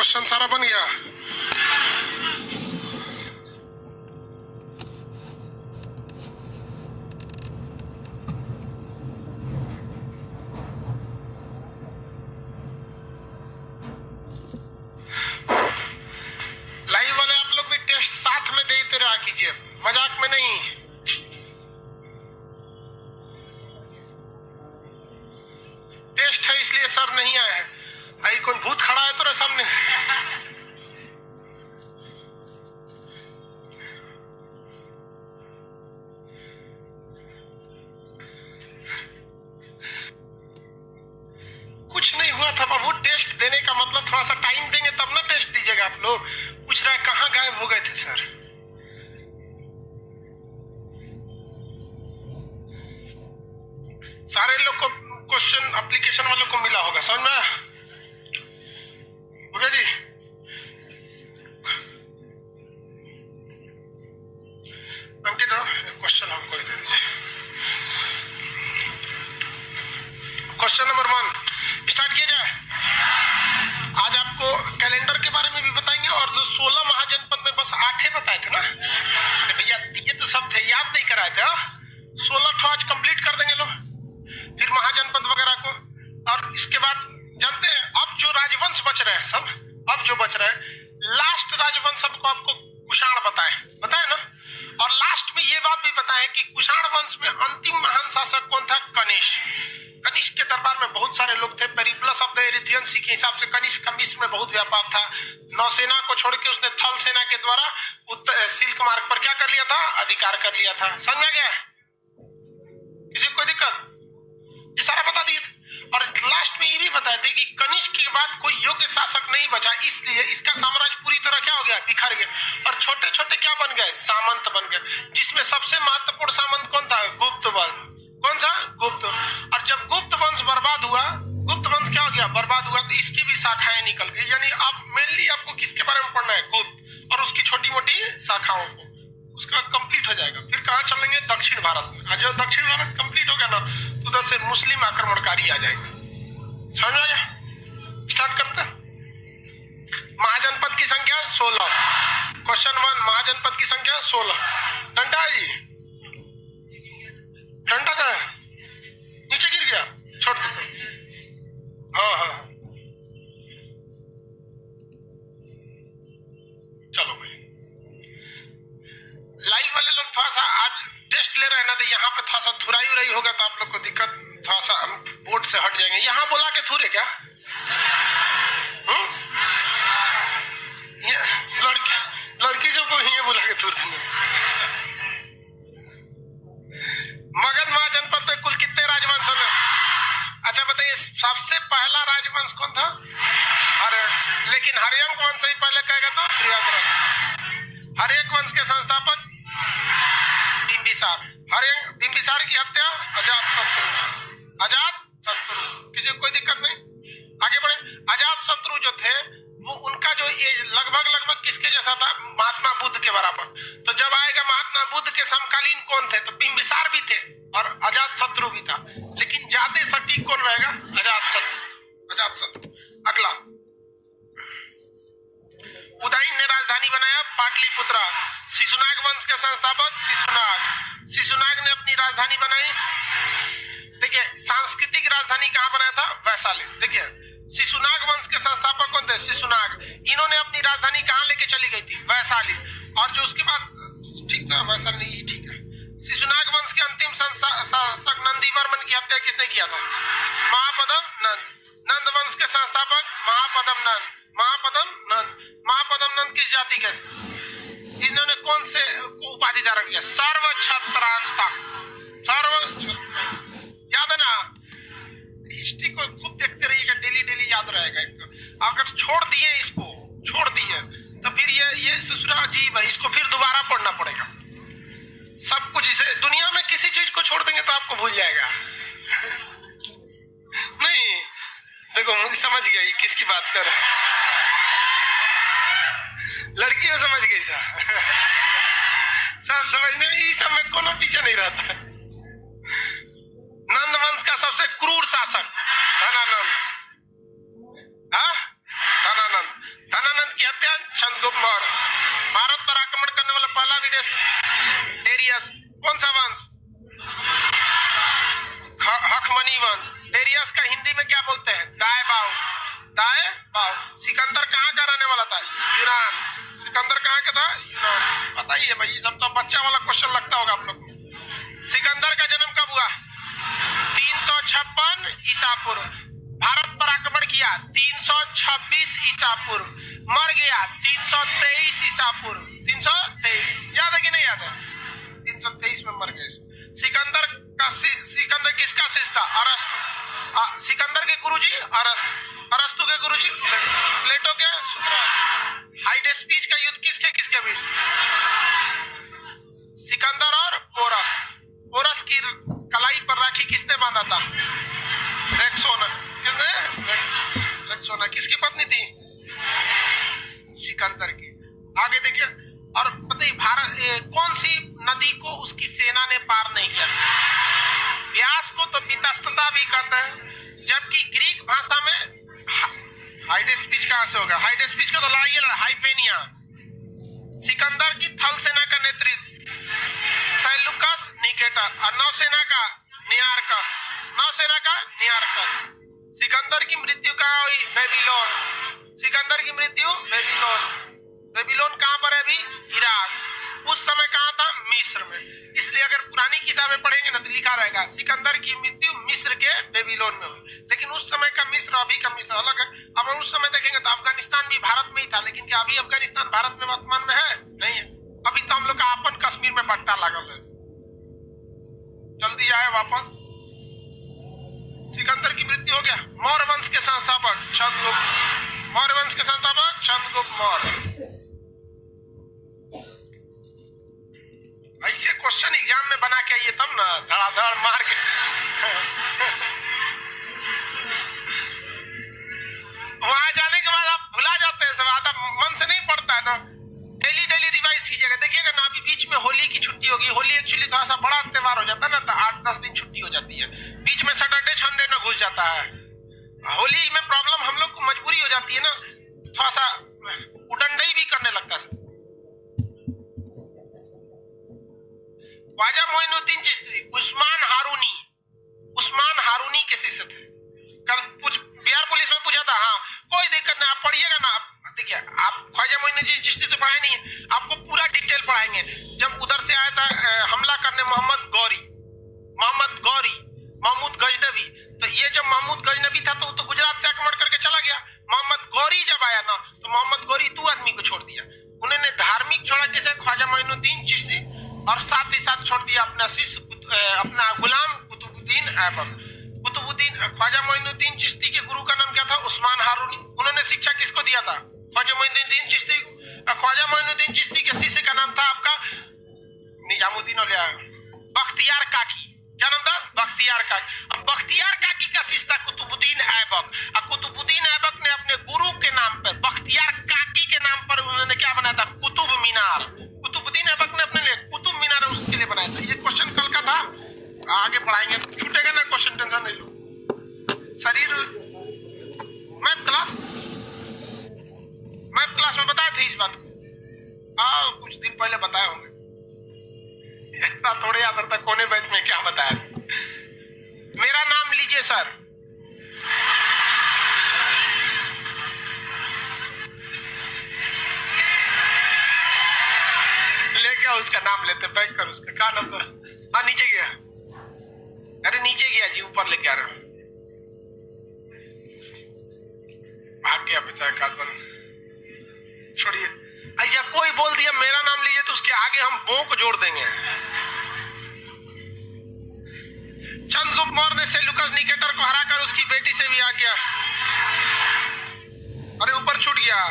Question सारा बन गया। लाइव वाले आप लोग भी टेस्ट साथ में देते रहा कीजिए, मजाक में नहीं। टेस्ट है इसलिए सर नहीं आए हैं। आई कौन भूत खड़ा है तेरे सामने? कुछ नहीं हुआ था बाबू। टेस्ट देने का मतलब थोड़ा सा टाइम देंगे तब ना टेस्ट दीजिएगा। आप लोग पूछ रहे हैं कहाँ गायब हो गए थे सर। सारे लोग को क्वेश्चन एप्लीकेशन वालों को मिला होगा, समझ में आया? हो गया जी। अंकित क्वेश्चन हमको ही दे दीजिए। क्वेश्चन नंबर 1 स्टार्ट किया जाए। आज आपको कैलेंडर के बारे में भी बताएंगे और जो 16 महाजनपद में बस 8 ही बताए थे ना भैया, ये तो सब थे, याद नहीं कराए थे। 16 तो आज कंप्लीट कर देंगे लोग, फिर महाजनपद वगैरह को। और इसके बाद जानते हैं अब जो राजवंश बच रहे हैं सब, अब जो बच रहे हैं लास्ट राजवंश सबको आपको कुषाण बताए ना। और लास्ट में ये बात भी बताए कि कुषाण वंश में अंतिम महान शासक कौन था? कनिष्क। कनिष्क के दरबार में बहुत सारे लोग थे। पेरिप्लस ऑफ द एरिथ्रियन सी के हिसाब से कनिष्क का मिस्र में बहुत व्यापार था। नौसेना को छोड़ के उसने थल सेना के द्वारा सिल्क मार्ग पर क्या कर लिया था? अधिकार कर लिया था। समझ में गया? किसी को कोई दिक्कत? ये सारा बता दिए थे। और लास्ट में ये भी बताए थे कि कनिष्क के बाद कोई योग्य शासक नहीं बचा, इसलिए इसका साम्राज्य पूरी तरह क्या हो गया? बिखर गया। और छोटे छोटे क्या बन गए? सामंत बन गए, जिसमें सबसे महत्वपूर्ण सामंत कौन था? गुप्त वंश। कौन सा? गुप्त। और जब गुप्त वंश बर्बाद हुआ, गुप्त वंश क्या हो गया? बर्बाद हुआ, तो इसकी भी शाखाएं निकल गई। यानी अब मेनली आपको किसके बारे में पढ़ना है? गुप्त और उसकी छोटी मोटी शाखाओं को। उसका कंप्लीट हो जाएगा। फिर कहाँ चलेंगे? दक्षिण भारत में। जो दक्षिण भारत कंप्लीट हो गया ना तो उधर से मुस्लिम आक्रमणकारी आ जाएंगे। समझ में आ गया? स्टार्ट करते हैं। महाजनपद की संख्या 16। क्वेश्चन 1 महाजनपद की संख्या 16। डंडा है जी? डंडा का है? नीचे गिर गया, छोड़ देते। हाँ चलो भाई, लाइव वाले लोग थोड़ा सा आज टेस्ट ले रहे हैं ना, तो यहाँ पे थोड़ा सा थुराई उराई होगा तो आप लोग को दिक्कत, थोड़ा सा बोर्ड से हट जाएंगे। यहाँ बोला के थूरे क्या? लड़की जो को यहाँ बोला के थूर देंगे। मगध महाजनपद में कुल कितने राजवंश हैं? अच्छा बताइए, सबसे पहला राजवंश कौन था? लेकिन हर्यंक वंश से पहले कहेगा तो प्रियद्रथ। हर्यंक वंश के संस्थापक बिंबिसार। बिंबिसार की हत्या अजात शत्रु। किसी कोई दिक्कत नहीं, आगे बढ़े। अजात शत्रु जो थे वो उनका जो एज लगभग किसके जैसा था? महात्मा बुद्ध के बराबर। तो जब आएगा महात्मा बुद्ध के समकालीन कौन थे? तो बिंबिसार भी थे और अजात शत्रु भी था। लेकिन ज्यादा सटीक कौन रहेगा? अजात शत्रु। अगला, उदयन ने राजधानी बनाया पाटलिपुत्रा। शिशुनाग वंश के संस्थापक शिशुनाग ने अपनी राजधानी बनाई। देखिए सांस्कृतिक राजधानी कहाँ बनाया था? वैशाली। देखिए शिशुनाग वंश के संस्थापक कौन थे? शिशुनाग। इन्होंने अपनी राजधानी कहाँ लेके चली गई थी? वैशाली। और जो उसके बाद ठीक था वैशाली, ठीक है। शिशुनाग वंश के अंतिम शासक नंदीवर्मन की हत्या किसने किया था? महापद्म नंद। नंद वंश के संस्थापक महापद्म नंद किस जाति के? इन्होंने कौन से उपाधि धारण किया? सर्वछत्रांतक। याद है ना? हिस्ट्री को खूब देखते रहिएगा, डेली याद रहेगा। अगर छोड़ दिए तो फिर ये ससुरा अजीब है, इसको फिर दोबारा पढ़ना पड़ेगा। सब कुछ इसे दुनिया में किसी चीज को छोड़ देंगे तो आपको भूल जाएगा। नहीं देखो, मुझे समझ गई किसकी बात कर। लड़कियों समझ गई सब समझने में, इस सब में कोनो पीछे नहीं रहता। नंद वंश का सबसे क्रूर शासक धनानंद। कौन सा वंश? हखमनी वंश। डेरियस का हिंदी में क्या बोलते हैं? दाए बाव। दाए बाव। सिकंदर कहाँ का रहने वाला था? यूनान। सिकंदर कहाँ का था? यूनान। बताइए भाई, ये सब तो बच्चा वाला क्वेश्चन लगता होगा आप लोग को। सिकंदर का जन्म कब हुआ? 356 ईसा पूर्व। भारत पर आक्रमण किया 326 ईसा पूर्व। मर गया 323 ईसा पूर्व। 323 याद है कि नहीं याद है? 323 में मर गए। सिकंदर किसका शिष्य था? अरस्तु। सिकंदर के गुरुजी अरस्तु। अरस्तु के गुरुजी प्लेटो के सुकरात। हाइड स्पीच का युद्ध किसके बीच? सिकंदर और पोरस। पोरस की कलाई पर राखी किसने बांधा था? रेक्सोना। किसने? रेक्सोना। किसकी पत्नी थी? सिकंदर की। आगे देखिए, और पता ही भारत कौन सी नदी को उसकी सेना ने पार नहीं किया? व्यास को तो वितस्तता भी कहते हैं, जबकि ग्रीक भाषा में हाइड स्पीच कहां से होगा? हाइड स्पीच का तो हाइपेनिया। सिकंदर की थल सेना का नेतृत्व सेल्यूकस निकेटर और नौसेना का नियारकस। नौसेना का नियारकस। सिकंदर की मृत्यु कहाँ हुई? बेबीलोन। सिकंदर की मृत्यु बेबीलोन। बेबीलोन कहाँ पर है अभी? इराक। उस समय कहाँ था? मिस्र में। इसलिए अगर पुरानी किताबें पढ़ेंगे ना तो लिखा रहेगा सिकंदर की मृत्यु मिस्र के बेबीलोन में हुई। लेकिन उस समय का मिस्र अभी का मिस्र अलग है। अब उस समय देखेंगे तो अफगानिस्तान भी भारत में ही था, लेकिन क्या अभी अफगानिस्तान भारत में वर्तमान में है? नहीं है। अभी तो हम लोग का अपन कश्मीर में पट्टा लागल है। जल्दी आए वापस। सिकंदर की मृत्यु हो गया। मौर्य वंश के संस्थापक चंद्रगुप्त। मौर्य वंश के संस्थापक चंद्रगुप्त मौर्य। ऐसे क्वेश्चन एग्जाम में बना के आइए तब ना, धड़ाधड़ मार के। वहां जाने के बाद आप भुला जाते हैं सब, आता मन से नहीं पड़ता है ना। डेली रिवाइज कीजिएगा, देखिएगा ना। अभी बीच में होली की छुट्टी होगी। होली एक्चुअली थोड़ा सा बड़ा त्योहार हो जाता है ना, तो 8-10 दिन छुट्टी हो जाती है। बीच में सैटरडे संडे ना घुस जाता है। होली में प्रॉब्लम हम लोग को मजबूरी हो जाती है ना, थोड़ा सा उडंडई भी करने लगता है। ख्वाजा मोइनुद्दीन चिश्ती उस्मान हारूनी के शिष्य थे। कल बिहार पुलिस में पूछा था। हाँ, कोई दिक्कत नहीं, आप पढ़िएगा ना। देखिए, आप ख्वाजा मोइनुद्दीन चिश्ती तो पढ़ाए नहीं है, आपको पूरा डिटेल पढ़ाएंगे। जब उधर से आया था हमला करने महमूद गजनवी, तो ये जब महमूद गजनवी था तो गुजरात से आक्रमण करके चला गया। मोहम्मद गौरी जब आया ना तो मोहम्मद गौरी 2 आदमी को छोड़ दिया। उन्होंने धार्मिक छोड़ा किसे? ख्वाजा मोइनुद्दीन चिश्ती। और साथ ही साथ छोड़ दिया अपना शिष्य, अपना गुलाम कुतुबुद्दीन ऐबक। ख्वाजा मोइनुद्दीन चिश्ती के गुरु का नाम क्या था? उस्मान हारूनी। उन्होंने शिक्षा किसको दिया था? ख्वाजा मोइनुद्दीन चिश्ती। ख्वाजा मोइनुद्दीन चिश्ती के शिष्य का नाम था आपका निजामुद्दीन औलिया बख्तियार काकी। क्या नाम था? बख्तियार काकी। अब बख्तियार काकी का शिष्य था कुतुबुद्दीन ऐबक। और कुतुबुद्दीन ऐबक ने अपने गुरु के नाम पर, बख्तियार काकी के नाम पर, उन्होंने क्या बनाया था? कुतुब मीनार। कुतुबुद्दीन ऐबक ने अपने लिए कुतुब मीनार उसके लिए बनाया था। ये क्वेश्चन कल का था, आगे पढ़ाएंगे, छूटेगा ना क्वेश्चन, टेंशन नहीं लो। शरीर मैथ क्लास में बताए थे इस बात को। कुछ दिन पहले बताए होंगे, इतना थोड़े याद रहता कोने बैच में क्या बताया। मेरा नाम लीजिए सर। लेके उसका नाम लेते, पैक कर उसका। क्या नाम था? हाँ, नीचे गया। अरे नीचे गया जी, ऊपर लेके आ रहा। भाग गया बेचारा। छोड़िए, ऐसा कोई बोल दिया मेरा नाम लीजिए तो उसके आगे हम बो को जोड़ देंगे। चंद्रगुप्त मौर्य ने सेल्यूकस निकेटर को हराकर उसकी बेटी से भी आ गया। अरे ऊपर छूट गया।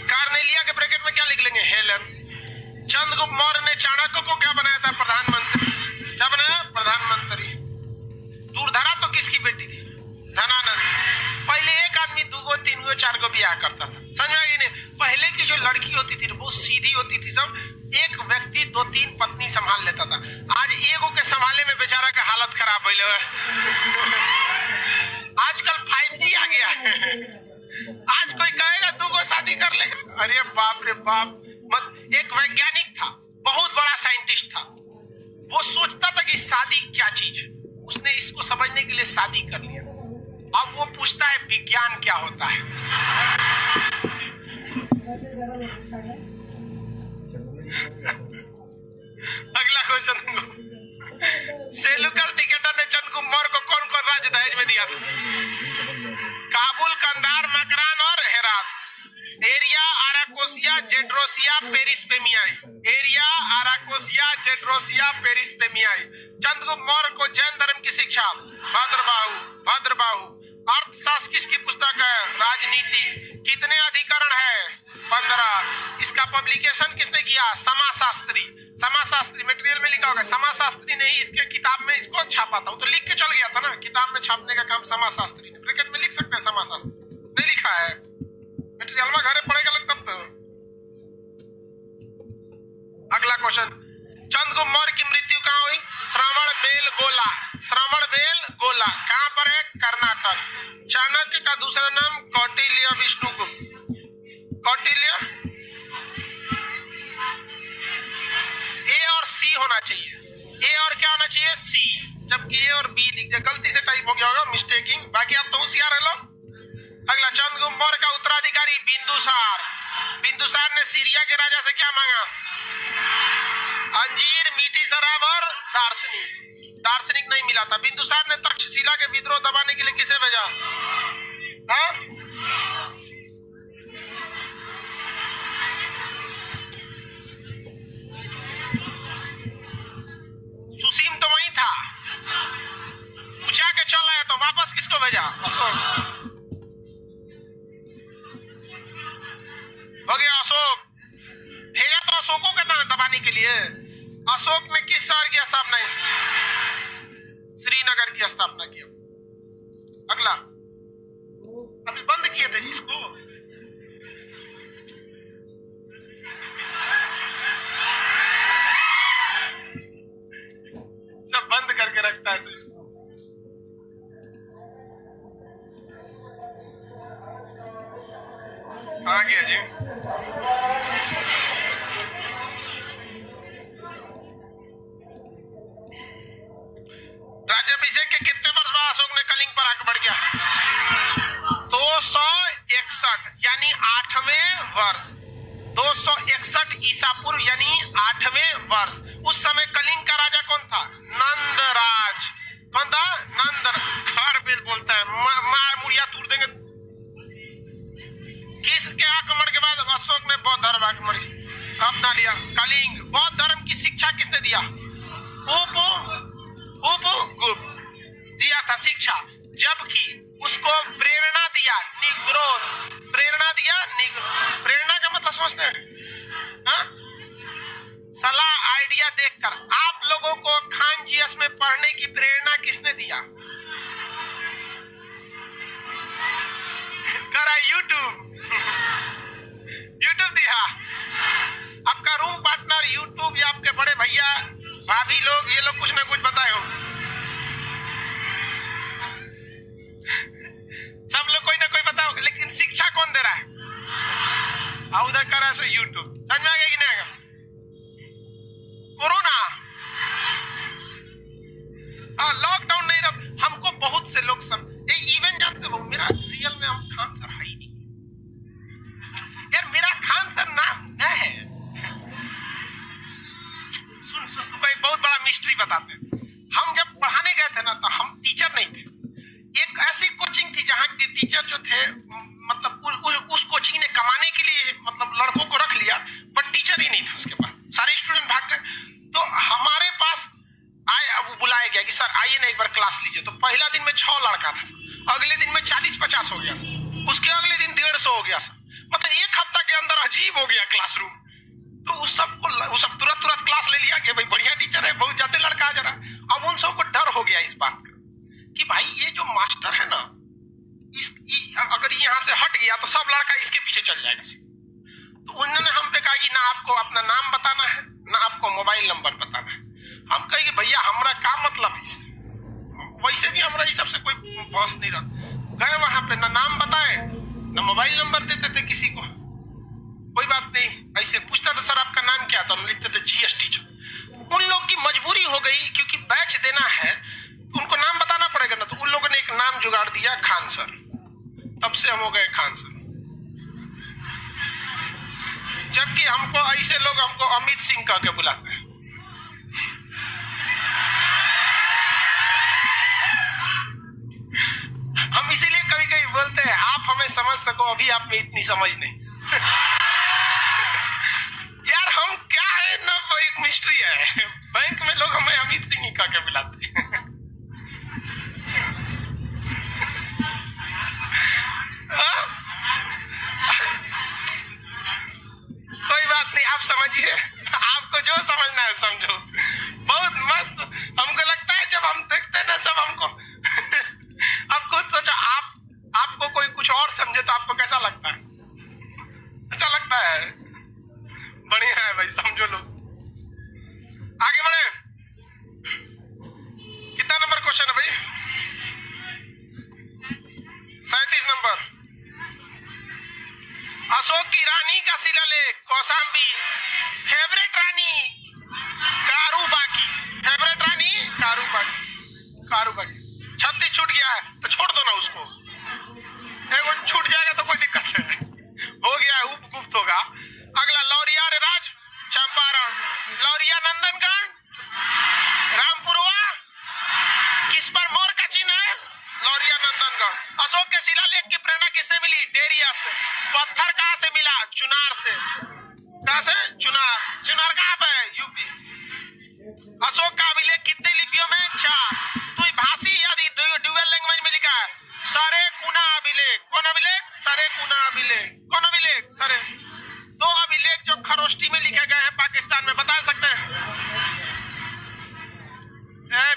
कार्नेलिया के ब्रैकेट में क्या लिख लेंगे? हेलन। चंद्रगुप्त मौर्य ने चाणक्य को क्या बनाया था? प्रधानमंत्री। क्या बनाया? प्रधानमंत्री। दूरधरा तो किसकी बेटी थी? धनानंद। पहले एक आदमी 2 3 4 ब्याह करता था, समझ में आ गई? नहीं, पहले की जो लड़की होती थी वो सीधी होती थी, सब एक व्यक्ति 2-3 पत्नी संभाल लेता था। आज एगो के संभाले में बेचारा का हालत खराब हो गया। आजकल 5G आ गया है। आज कोई कहेगा 2 शादी कर लेगा, अरे बाप रे बाप। एक वैज्ञानिक था, बहुत बड़ा साइंटिस्ट था, वो सोच शादी क्या चीज, उसने इसको समझने के लिए शादी कर लिया। अब वो पूछता है विज्ञान क्या होता है। अगला क्वेश्चन, सेलुकल टिकेटर ने चंद्रगुप्त मौर्य को कौन कौन राज्य दहेज में दिया था? काबुल, कंधार, मकरान और हेरात। एरिया, आराकोसिया, जेड्रोसिया, पेरिस्पेमियाई। एरिया, आराकोसिया, जेड्रोसिया, पेरिस्पेमियाई। चंद्रगुप्त मौर्य को जैन धर्म की शिक्षा, भद्रबाहु। अर्थशास्त्र किसकी पुस्तक है? राजनीति। कितने अधिकरण है? 15। इसका पब्लिकेशन किसने किया? समाजशास्त्री। समाजशास्त्री मटेरियल में लिखा होगा, समाजशास्त्री ने ही इसके किताब में इसको छापा था। वो तो लिख के चल गया था ना, किताब में छापने का काम समाजशास्त्री ने। ब्रैकेट में लिख सकते हैं समाजशास्त्री, नहीं लिखा है मटेरियल में, घरे पड़ेगा लग तब तो। अगला क्वेश्चन, चंद्रगुप्त मौर्य की मृत्यु कहाँ हुई? श्रवणबेलगोला। श्रवणबेलगोला कहाँ पर है? कर्नाटक। चाणक्य का दूसरा नाम कौटिल्य विष्णुगुप्त। कौटिल्य, ए और सी होना चाहिए, ए और क्या होना चाहिए? सी, जबकि ए और बी दिख जाए, गलती से टाइप हो गया होगा, मिस्टेकिंग। बाकी आप तो होशियार है लोग। अगला, चंद्रगुप्त मौर्य का उत्तराधिकारी बिंदुसार। बिंदुसार ने सीरिया के राजा से क्या मांगा? अंजीर, मीठी शराब और दार्शनिक। दार्शनिक नहीं मिला था। बिंदुसार ने तक्षशिला के विद्रोह दबाने के लिए किसे भेजा? सुसीम तो वही था, पूछा के चला है, तो वापस किसको भेजा? अशोक। हो गया अशोक, भेजा तो अशोकों के दबाने के लिए। अशोक ने किस शहर की स्थापना की? श्रीनगर की स्थापना की। अगला, अभी बंद किए थे इसको, सब बंद करके रखता है तो इसको। आ गया जी। राज्याभिषेक के कितने वर्ष बाद अशोक ने कलिंग पर आके बढ़ गया? 261, यानी 8वें वर्ष। 261 ईसा पूर्व यानी 8वें वर्ष। उस समय कलिंग का राजा कौन था? नंदराज। कौन था? नंदराज। बोलता है, मार मुड़िया तोड़ देंगे। किसके आक्रमण के बाद अशोक ने बौद्ध धर्म आक्रमण अपना लिया? कलिंग। बौद्ध धर्म की शिक्षा किसने दिया? उपगुप्त दिया था शिक्षा, जबकि उसको प्रेरणा दिया निग्रोध। प्रेरणा दिया प्रेरणा का मतलब समझते हैं? सलाह, आइडिया देखकर। आप लोगों को खान जीएस में पढ़ने की प्रेरणा किसने दिया? करा यूट्यूब दिया। आपका रूम पार्टनर यूट्यूब या आपके बड़े भैया भाभी लोग, ये लोग कुछ ना कुछ बताए हो। सब लोग कोई ना कोई बताओ, लेकिन शिक्षा कौन दे रहा है? उधर कर रहा है यूट्यूब। समझ में आ गया कि नहीं आएगा? कोरोना, लॉकडाउन नहीं रहा, हमको बहुत से लोग इवन जानते हो, मेरा रियल में हम खान सर है ही नहीं यार। मेरा खान सर नाम न है। सुन तुमको एक बहुत बड़ा मिस्ट्री बताते हैं। हम जब पढ़ाने गए थे ना, तो हम टीचर नहीं थे। एक ऐसी कोचिंग थी जहाँ के टीचर जो थे, मतलब उस कोचिंग ने कमाने के लिए मतलब लड़कों को रख लिया, पर टीचर ही नहीं थे उसके पास। सारे स्टूडेंट भाग गए। तो हमारे पास बुलाया गया कि सर आइए ना एक बार क्लास लीजिए। तो पहला दिन में 6 लड़का था, अगले दिन में 40-50 हो गया सर, उसके अगले दिन 150 हो गया सर। मतलब एक हफ्ता के अंदर अजीब हो गया क्लासरूम। तो उस सब तुरंत क्लास ले लिया कि भाई बढ़िया टीचर है, बहुत ज्यादा लड़का आ जा रहा है। अब उन सबको डर हो गया इस बात का कि भाई ये जो मास्टर है ना, अगर यहाँ से हट गया तो सब लड़का इसके पीछे चल जाएगा। तो उन्होंने हम पे कहा कि ना आपको अपना नाम बताना है, ना आपको मोबाइल नंबर बताना है। हम कहे कि भैया हमारा क्या मतलब है, वैसे भी हमारा इस सबसे कोई बहस नहीं रहा। गए वहां पे, ना नाम बताए ना मोबाइल नंबर देते थे किसी को। कोई बात नहीं, ऐसे पूछता था सर आपका नाम क्या, तो हम लिखते थे GS टीचर। उन लोग की मजबूरी हो गई, क्योंकि बैच देना है उनको नाम बताना पड़ेगा ना, तो उन लोगों ने एक नाम जुगाड़ दिया, खान सर। तब से हम हो गए खान सर। जबकि हमको ऐसे लोग हमको अमित सिंह कह के बुलाते हैं। हम इसीलिए कभी कभी बोलते हैं आप हमें समझ सको, अभी आप में इतनी समझ नहीं। यार हम क्या है ना, वो एक मिस्ट्री है। बैंक में लोग हमें अमित सिंह ही कह के बुलाते हैं। कोई बात नहीं, आप समझिए, आपको जो समझना है समझो। बहुत मस्त हमको लगता है जब हम देखते हैं ना सब हमको। अब खुद सोचो, आपको कोई कुछ और समझे तो आपको कैसा लगता है? अच्छा लगता है? बढ़िया है भाई, समझो लोग। आगे बढ़े। कितना नंबर क्वेश्चन है भाई? 37 नंबर। अशोक की रानी का शिलालेख कौशाम्बी। फेवरेट रानी कारूबाकी। फेवरेट रानी कारूबाकी। कारूबाकी। 36 छूट गया है तो छोड़ दो ना उसको। एक छूट जाएगा तो कोई दिक्कत है, हो गया है, उपगुप्त होगा। अगला लौरिया राज चंपारण, लौरिया नंदनगढ़, रामपुरवा, किस पर मोर का चिन्ह है? लौरिया नंदनगढ़। अशोक के शिलालेख की प्रेरणा किससे मिली? डेरिया से। पत्थर कहां से मिला? चुनार से। कहां से? चुनार। चुनार कहां पे है? यूपी। अशोक का अभिलेख कितने लिपियों में? 4। द्विभाषी यदि ड्यूअल लैंग्वेज में लिखा है, सरेकुना अभिलेख। कौन अभिलेख? सरेकुना अभिलेख। कौन अभिलेख? सरे। 2 अभिलेख जो खरोष्टी में लिखे गए हैं पाकिस्तान में, बता सकते हैं?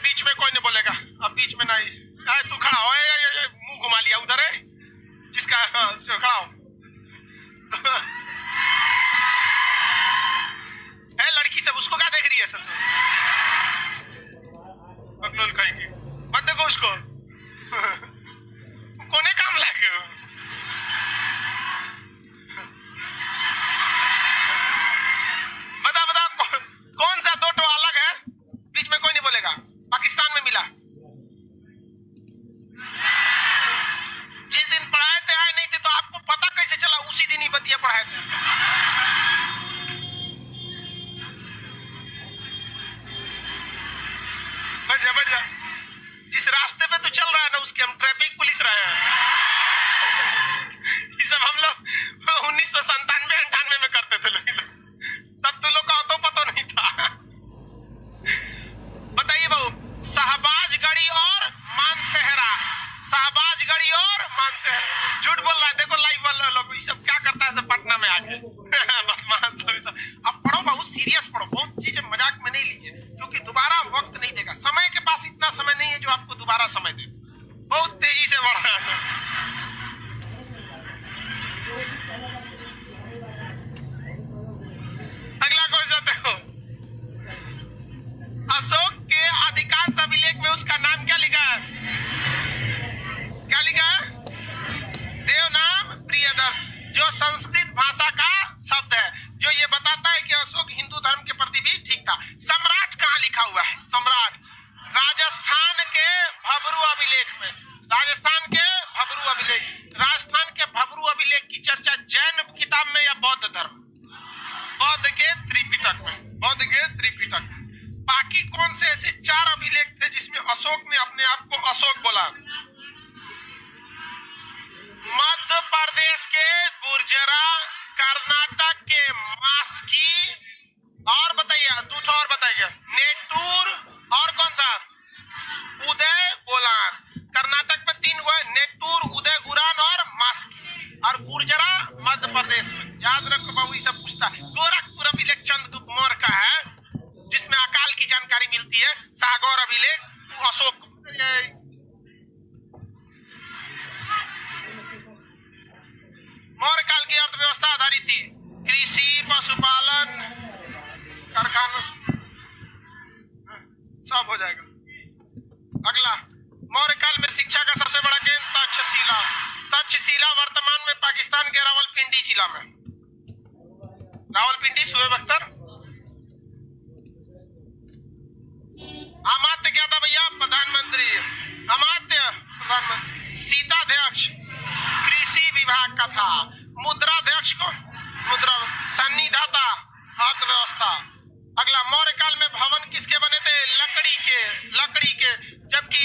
बीच में कोई नहीं बोलेगा, अब बीच में नहीं। तू खड़ा हो, मुंह घुमा लिया उधर है जिसका, जो खड़ा हो। लड़की सब उसको क्या देख रही है? सब बकलोल कहेंगे, मत देखो उसको। कोने काम लाके बता कौन सा 2 टो अलग है? बीच में कोई नहीं बोलेगा। पाकिस्तान में मिला। जिस दिन पढ़ाए थे आए नहीं थे तो आपको पता कैसे चला? उसी दिन ही बतिया पढ़ाए थे। बढ़ जा। जिस रास्ते पे तू चल रहा है ना उसके हम ट्रैफिक पुलिस रहे हैं। ये सब हम लोग 1997-98 में करते थे लोग। तब तू लोग का तो पता नहीं था। बताइए बाबू, शाहबाजगढ़ी और मानसेहरा। शाहबाजगढ़ी और मानसेहरा। झूठ बोल रहा है, देखो लाइव वाला लोग ये सब क्या करता है सब पटना में आके। अब पढ़ो बहुत सीरियस पढ़ो, बहुत चीजें मजाक में नहीं लीजिए, क्योंकि दोबारा वक्त नहीं देगा। समय के पास इतना समय नहीं है जो आपको दोबारा समय दे। बहुत तेजी से बढ़ रहा है। अगला क्वेश्चन देखो। अशोक के अधिकांश अभिलेख में उसका नाम क्या लिखा है? क्या लिखा है? देवनाम प्रियदर्श, जो संस्कृत भाषा का शब्द है, जो ये बताता है कि अशोक हिंदू धर्म के प्रति भी ठीक था। सम्राट कहाँ लिखा हुआ है? सम्राट राजस्थान के भबरू अभिलेख में। राजस्थान के भबरू अभिलेख। राजस्थान के भबरू अभिलेख की चर्चा जैन किताब में या बौद्ध धर्म? बौद्ध के त्रिपिटक में। बौद्ध के त्रिपिटक। बाकी कौन से ऐसे 4 अभिलेख थे जिसमें अशोक ने अपने आप को अशोक बोला? मध्य प्रदेश के गुर्जरा, कर्नाटक के मास्की, और बताइए दूठा और बताइए, नेटूर, और कौन सा? उदय बोलान। कर्नाटक में 3 हुए, नेटूर, उदय गुरान और मास्की। और गुर्जरा मध्य प्रदेश में। याद रखो बाबू, ये सब पूछता है। गोरखपुर अभिलेख चंद्रगुप्त मौर्य का है, जिसमें अकाल की जानकारी मिलती है। सागौर अभिलेख अशोक। मौर्य काल की अर्थव्यवस्था आधारित थी कृषि, पशुपालन, कारखाना, सब हो जाएगा। अगला, मौर्य काल में शिक्षा का सबसे बड़ा केंद्र तक्षशिला। तक्षशिला वर्तमान में पाकिस्तान के रावलपिंडी जिला में। रावलपिंडी, शोएब अख्तर। अमात्य क्या था लकड़ी के, जबकि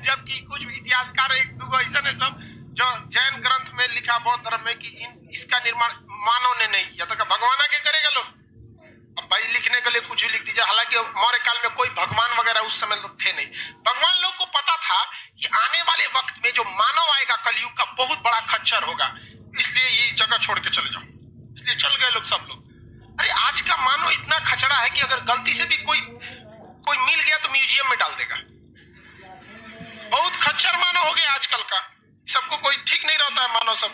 जबकि कुछ इतिहासकार एक दो ऐसा है सब जो जैन ग्रंथ में लिखा बौद्ध धर्म में कि इसका निर्माण मानव ने नहीं किया, तो भगवान के करेगा लोग। अब भाई लिखने के लिए कुछ भी लिख दीजिए, हालांकि मौर्य काल में कोई भगवान वगैरह उस समय तो थे नहीं। भगवान लोग को पता था कि आने वाले वक्त में जो मानव आएगा कलयुग का बहुत बड़ा खच्चर होगा, इसलिए ये जगह छोड़ के चले जाओ, इसलिए चल गए लोग सब लोग। अरे आज का मानव इतना खचड़ा है कि अगर गलती से भी कोई मिल गया तो म्यूजियम में डाल देगा। बहुत खच्चर मानव हो गया आजकल का, सबको कोई ठीक नहीं रहता है मानव सब।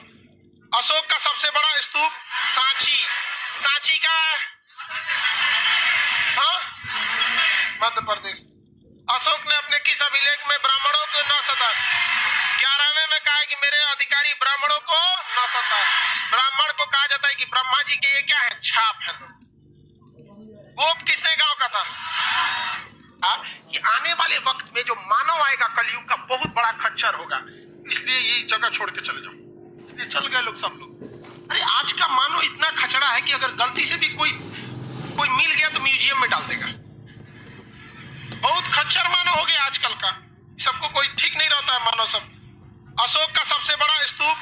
अशोक का सबसे बड़ा स्तूप सांची का, हाँ, मध्य प्रदेश। अशोक ने अपने किस अभिलेख में ब्राह्मणों को न सता, 11वें में कहा कि मेरे अधिकारी ब्राह्मणों को न सता। ब्राह्मण को कहा जाता है कि ब्रह्मा जी के ये क्या है, छाप है। गोप किसने गांव का था कि आने वाले वक्त में जो मानव आएगा कलयुग का बहुत बड़ा खच्चर होगा, इसलिए ये जगह छोड़ के चले जाओ, इसलिए चल गए लोग सब लोग। अरे आज का मानव इतना खचड़ा है कि अगर गलती से भी कोई मिल गया तो म्यूजियम में डाल देगा। बहुत खच्चर मानव हो गया आजकल का, सबको कोई ठीक नहीं रहता है मानव सब। अशोक का सबसे बड़ा स्तूप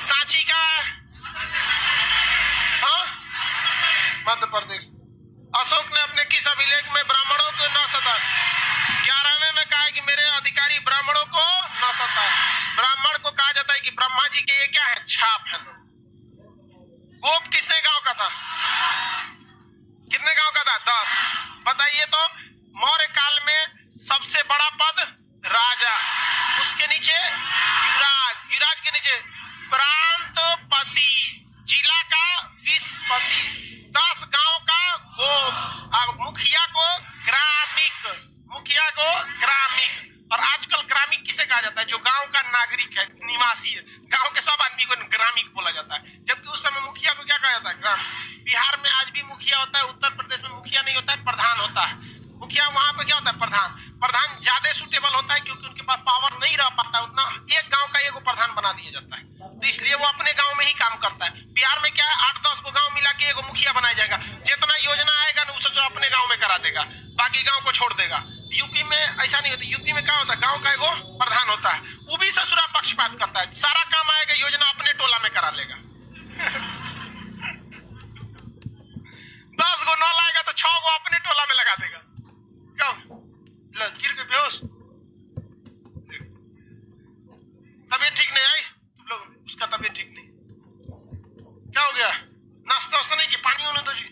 सांची का, हाँ, मध्य प्रदेश। अशोक ने अपने किस अभिलेख में ब्राह्मणों को न सता, 11वें में कहा कि मेरे अधिकारी ब्राह्मणों को न सता। ब्राह्मण को कहा जाता है कि ब्रह्मा जी के ये क्या है, छाप है। गोप किसने गांव का था, कितने गांव का था, 10। बताइए तो मौर्य काल में सबसे बड़ा पद राजा, उसके नीचे युवराज के नीचे प्रांतपति, जिला का विस्पति, 10 गांव का गोप, अब मुखिया को ग्रामिक। और आजकल ग्रामीण किसे कहा जाता है, जो गांव का नागरिक है, निवासी है, गांव के सब आदमी को ग्रामीण बोला जाता है। जबकि उस समय मुखिया को क्या कहा जाता है, ग्रामीण। बिहार में आज भी मुखिया होता है, उत्तर प्रदेश में मुखिया नहीं होता है, प्रधान होता है। मुखिया वहां पे क्या होता है, प्रधान ज्यादा सुटेबल होता है, क्योंकि उनके पास पावर नहीं रह पाता उतना, एक गांव का एक प्रधान बना दिया जाता है, तो इसलिए वो अपने गांव में ही काम करता है। बिहार में क्या है, 8-10 को गांव मिला के एक मुखिया बनाया जाएगा, जितना योजना आएगा ना उसे अपने गांव में करा देगा, बाकी गांव को छोड़ देगा। यूपी में ऐसा नहीं होता, यूपी में क्या होता है, गांव का एगो प्रधान होता है, वो भी ससुरा पक्षपात करता है, सारा काम आएगा योजना अपने टोला में करा लेगा। 10 को न लाएगा तो 6 को अपने टोला में लगा देगा। क्यों, गिर के बेहोश, तबीयत ठीक नहीं आई तुम लोग, उसका तबीयत ठीक नहीं, क्या हो गया, नाश्ता वास्ता नहीं कि पानी होने दो जी,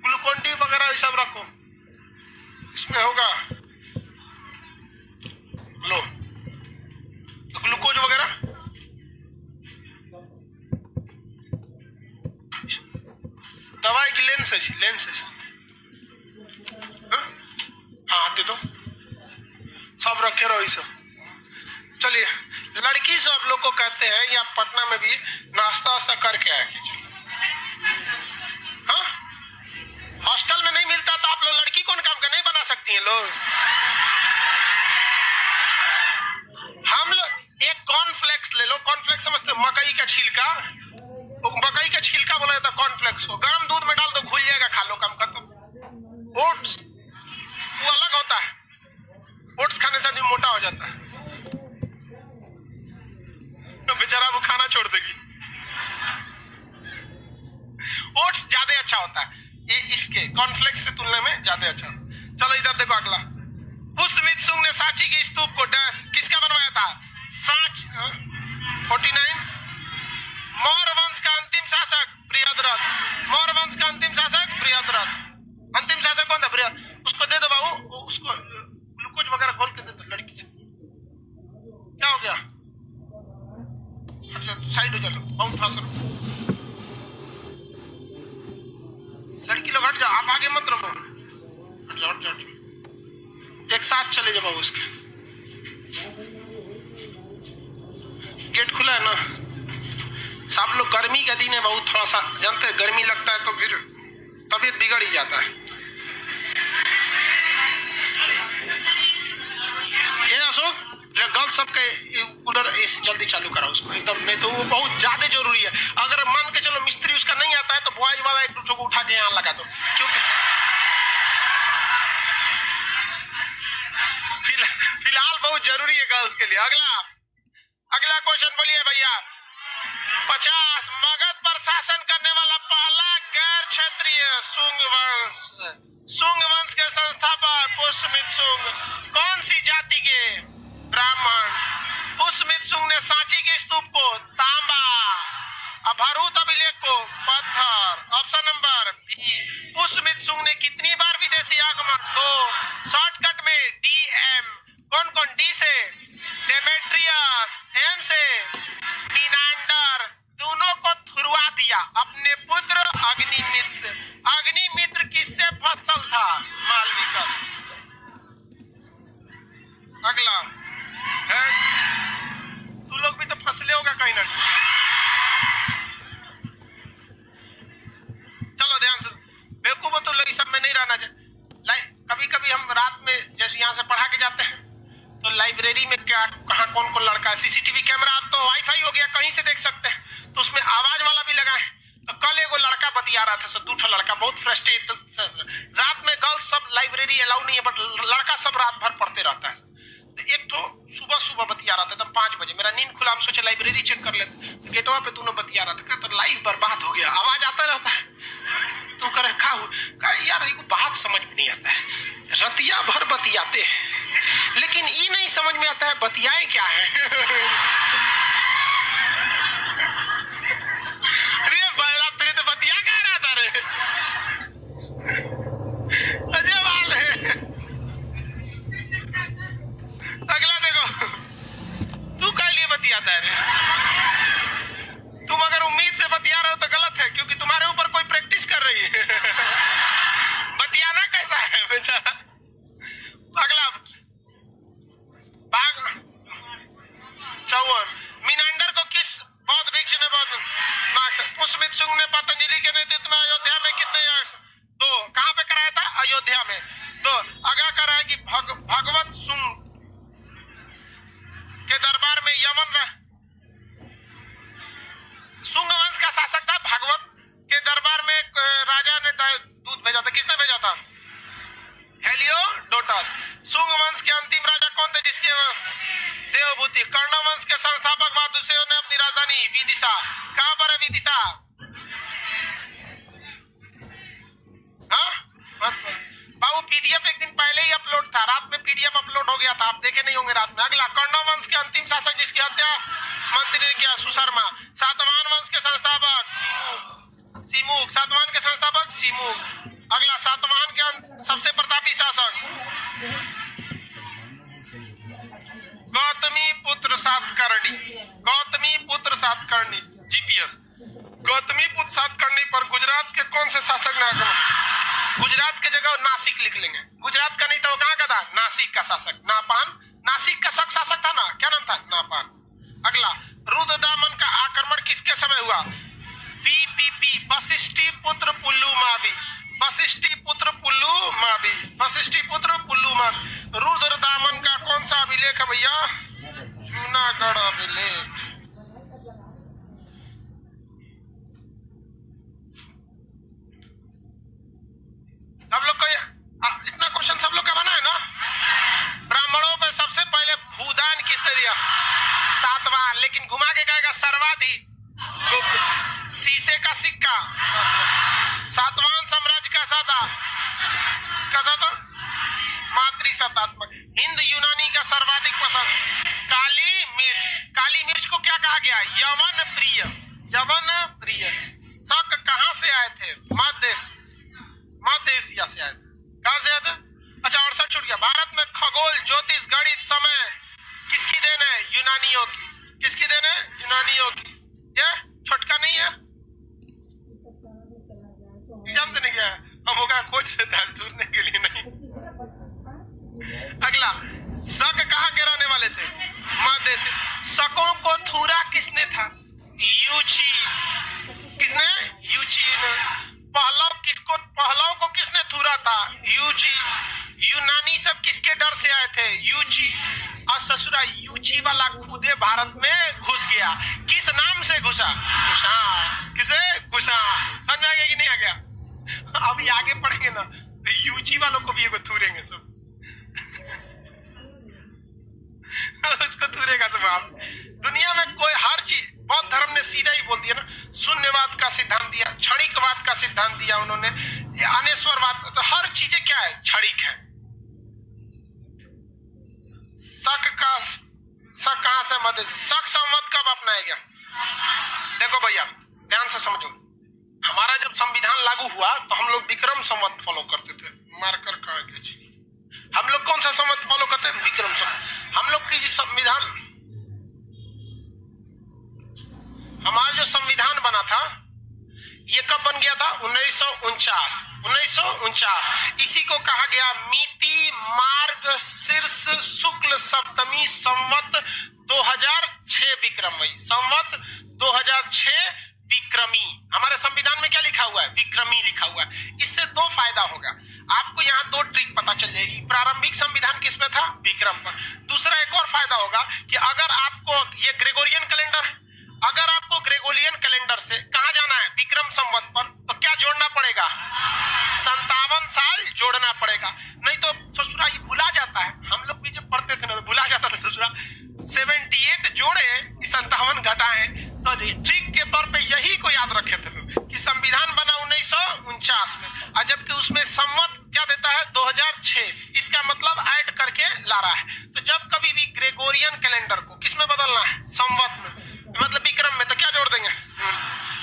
ग्लूकोन डी वगैरह ये सब रखो, इसमें होगा। लो तो ग्लूकोज वगैरह, दवाई की लेंस है जी, लेंस है, हाँ दे दो, सब रखे रहो ये सब। चलिए, लड़की से आप लोग को कहते हैं या पटना में भी नाश्ता वास्ता करके आया कीजिए। हाँ, हॉस्टल में नहीं मिलता तो आप लोग लड़की कौन काम का नहीं बना सकती हैं लोग। हम लोग एक कॉर्नफ्लेक्स ले लो, कॉर्नफ्लेक्स समझते हो, मकई का छिलका, मकई का छिलका बोला जाता है कॉर्नफ्लेक्स को, गर्म दूध में डाल दो घुल जाएगा, खा लो, काम खत्म। ओट्स वो अलग होता है, ओट्स खाने से आदमी मोटा हो जाता है, तो बेचारा वो खाना छोड़ देगी। ओट्स ज्यादा अच्छा होता है, ये इसके कॉर्नफ्लेक्स से तुलना में ज्यादा अच्छा। चलो इधर देखो अगला। पुष्पमित्र शुंग ने सांची के स्तूप को डैश किसका बनवाया था, 49 मौर्य वंश का अंतिम शासक प्रियद्रथ, मौर्य वंश का अंतिम शासक प्रियद्रथ। अंतिम शासक कौन था, प्रियद्रथ। उसको दे दो बाबू, उसको ग्लूकोज वगैरह खोल के दे दो लड़की से। क्या हो गया, साइड हो जाओ, बहुत थोड़ा सा लड़की लोग हट जाओ, आप आगे मत रहो, हट जाओ, हट जाओ, एक साथ चले जाओ बाबू। उसके गेट खुला है ना, सब लोग, गर्मी का दिन है बहुत, थोड़ा सा जानते हैं गर्मी लगता है तो फिर तबीयत बिगड़ ही जाता है। ये अशोक गर्ल्स सबके कूलर एसी जल्दी चालू करा उसको एकदम, नहीं तो वो बहुत ज्यादा जरूरी है। अगर मान के चलो मिस्त्री उसका नहीं आता है तो बॉयज वाला एक दूसरे को उठा के यहाँ लगा दो, क्योंकि बहुत जरूरी है गर्ल्स के लिए। अगला क्वेश्चन बोलिए भैया। 50 मगध पर शासन करने वाला पहला गैर क्षेत्रीय शुंग वंश। शुंग वंश के संस्थापक पुष्यमित्र शुंग कौन सी जाति के? ब्राह्मण। पुष्यमित्र शुंग ने सांची के स्तूप को तांबा, भरूच अभिलेख को पत्थर। Option number B. Pushyamitra Shunga ने कितनी बार विदेशी आगमन? 2। शॉर्टकट में DM। कौन कौन? डी से डेमेट्रियस, एम से मीनांडर। दोनों को थुरवा दिया अपने पुत्र अग्निमित्र से। अग्निमित्र किससे फसल था? मालविका। अगला है, तू लोग भी तो फसले होगा कहीं ना। चलो ध्यान से, बेवकूफ तो लोग सब में नहीं रहना चाहिए। कभी कभी हम रात में जैसे यहाँ से पढ़ा के जाते हैं तो लाइब्रेरी में क्या कहाँ कौन कौन लड़का है, सीसीटीवी कैमरा अब तो वाईफाई हो गया, कहीं से देख सकते हैं, तो उसमें आवाज वाला भी लगा है। तो कल एगो लड़का बतिया रहा था, दूसरा लड़का बहुत फ्रस्ट्रेट। रात में गर्ल्स सब लाइब्रेरी अलाउ नहीं है, बट लड़का सब रात भर पढ़ते रहता है। तो एक तो सुबह बतिया रहा था एकदम 5 बजे, मेरा नींद खुला, हम सोचे लाइब्रेरी चेक कर लेते, तो गेटवा पे दोनों बतिया रहा था। तो लाइफ बर्बाद हो गया, आवाज आता रहता है। तो करे का यार एक बात समझ में नहीं आता है, रतिया भर बतियाते हैं लेकिन ये नहीं समझ में आता है बतियाए क्या है। अरे बड़ा तेरे तो बतिया कह रहा था रे, अजय वाल है। अगला देखो, तू क्या लिए बतियाता है रे? तुम अगर उम्मीद से बतिया रहे हो तो गलत है, क्योंकि तुम्हारे ऊपर कोई प्रैक्टिस कर रही है। बतियाना कैसा है बेचारा। अगला 54, मीनांडर को किस बौद्ध भिक्षु ने मार्क्स? पुष्यमित्र शुंग ने पतंजलि के नेतृत्व में अयोध्या में कितने 2 कहां पे कराया था? अयोध्या में। 2 आगे कराया कि भगवत शुंग के दरबार में यमन शुंग वंश का शासक था, भागवत के दरबार में राजा ने दूध भेजा था। किसने भेजा था? हेलियोडोटस। शुंग वंश के अंतिम राजा कौन थे जिसके देवभूति? कर्ण वंश के संस्थापक बादुसेव ने अपनी राजधानी विदिशा, कहां पर है विदिशा? बाबू पीडीएफ एक दिन पहले ही अपलोड था, रात में पीडीएफ अपलोड हो गया था, आप देखे नहीं होंगे रात में। अगला, कर्ण वंश के अंतिम शासक जिसकी हत्या मंत्री ने किया? सुशर्मा। सातवाहन वंश के संस्थापक सिमुक। सातवाहन के संस्थापक सिमुक। अगला, सातवाहन के सबसे प्रतापी शासक? गौतमी पुत्र सातकर्णी। गौतमी पुत्र सातकर्णी। जीपीएस, गौतमी पुत्र सातकर्णी पर गुजरात के कौन से शासक ने आक्रमण? गुजरात के जगह नासिक लिख लेंगे, गुजरात का नहीं था वो कहां का था? नासिक का शासक नापान। नासिक का शासक था ना, क्या नाम था? नापान। अगला, रुद्रदामन का आक्रमण किसके समय हुआ? पीपीपी, वशिष्ठी पुत्र पुल्लू मावी। वशिष्ठी पुत्र पुल्लू मावी। वशिष्ठी पुत्र पुल्लू मावी। रुद्रदामन का कौन सा अभिलेख है भैया? जूनागढ़ अभिलेख। सब लोग का इतना क्वेश्चन सब लोग का बना है ना? ब्राह्मणों पे सबसे पहले भूदान किसने दिया? सातवाहन, लेकिन घुमा के कहेगा सर्वाधिक गुप्त। शीशे का सिक्का सातवाहन साम्राज्य कैसा था? कैसा था? मातृसत्तात्मक। हिंद यूनानी का सर्वाधिक पसंद? काली मिर्च। काली मिर्च को क्या कहा गया? यवन प्रिय। यवन प्रिय। शक कहां से आए थे? मध्य एशिया से आए थे। कहां से आए थे? अच्छा, 68 छूट गया। भारत में खगोल, ज्योतिष, गणित, समय किसकी देन है? यूनानियों की। किसकी देन है? यूनानियों की। ये छोटका नहीं है, एग्जाम देने गया है, हम होगा खोज ढूंढने के लिए नहीं। अगला, शक कहां के रहने वाले थे? मध्य एशिया। शकों को थूरा किसने था? यूची। किसने? यूची ने। पहलव को किसने थूरा था? यूची। यूनानी सब किसके डर से आए थे? यूची। और ससुरा यूची वाला खुदे भारत में घुस गया। किस नाम से घुसा? कुषाण। किसे? कुषाण। समझ में आ गया कि नहीं आ गया? अभी आगे पढ़ेंगे ना तो यूची वालों को भी ये थूरेंगे सब। जवाब। दुनिया में कोई हर चीज, बौद्ध धर्म ने सीधा ही बोल दिया ना, शून्यवाद का सिद्धांत दिया, क्षणिकवाद का सिद्धांत दिया उन्होंने, अनेश्वरवाद, तो हर चीजें क्या है, क्षणिक है। शक कहां से, मध्य से। शक संवत कब अपनाया गया? देखो भैया ध्यान से समझो, हमारा जब संविधान लागू हुआ तो हम लोग विक्रम संवत फॉलो करते थे। मार्कर कहां गया जी? हम लोग कौन सा संवत फॉलो करते हैं? विक्रम संवत। हम लोग की संविधान, हमारा जो संविधान बना था ये कब बन गया था? 1949। 1949 इसी को कहा गया मिति मार्ग शीर्ष शुक्ल सप्तमी संवत 2006 विक्रमी। संवत 2006 विक्रमी। हमारे संविधान में क्या लिखा हुआ है? विक्रमी लिखा हुआ है। इससे दो फायदा होगा आपको, यहाँ दो ट्रिक पता चल जाएगी। प्रारंभिक संविधान किस पे था? विक्रम पर। दूसरा एक और फायदा होगा कि अगर आपको ये ग्रेगोरियन कैलेंडर, अगर आपको ग्रेगोरियन कैलेंडर से कहां जाना है? विक्रम संवत पर, तो क्या जोड़ना पड़ेगा? 57 साल जोड़ना पड़ेगा। नहीं तो ससुरा ये भुला जाता है। हम लोग भी जब पढ़ते थे ना तो भुला जाता था ससुरा। 78 जोड़े 57 घटाए, तो ट्रिक के तौर पे यही को याद रखे थे लोग कि संविधान बना 1949 में, और जबकि उसमें संवत क्या देता है? 2006। इसका मतलब ऐड करके ला रहा है। तो जब कभी भी ग्रेगोरियन कैलेंडर को किस में बदलना है? संवत में, मतलब विक्रम में, तो क्या जोड़ देंगे?